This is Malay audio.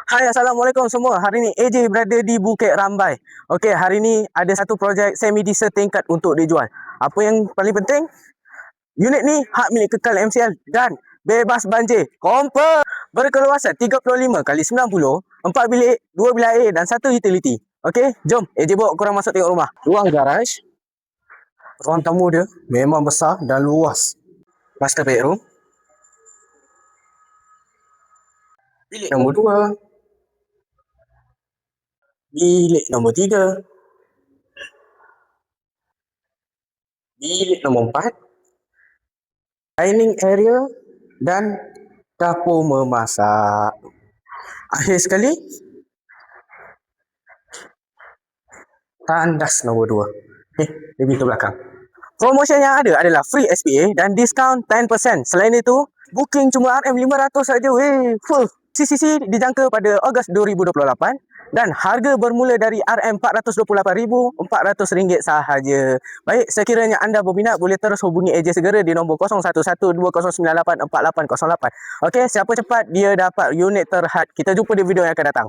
Hai, Assalamualaikum semua. Hari ni AJ berada di Bukit Rambai. Okey, hari ni ada satu projek semi setingkat untuk dijual. Apa yang paling penting? Unit ni hak milik Kekal MCL dan bebas banjir. Confirm. Berkeluasan 35 kali 90, 4 bilik, 2 bilik air dan 1 utility. Okey, jom AJ bawa korang masuk tengok rumah. Ruang garaj. Ruang tamu dia memang besar dan luas. Master bedroom. Bilik nombor 2. Bilik nombor 3. Bilik nombor 4. Dining area dan dapur memasak. Akhir sekali, tandas nombor 2. Di pintu belakang. Promotion yang ada adalah free SPA dan diskaun 10%. Selain itu, booking cuma RM500 saja. Full. CCC dijangka pada Ogos 2028 dan harga bermula dari RM428,400 sahaja. Baik, sekiranya anda berminat boleh terus hubungi AJ segera di nombor 011209848808. Okey, siapa cepat dia dapat unit terhad. Kita jumpa di video yang akan datang.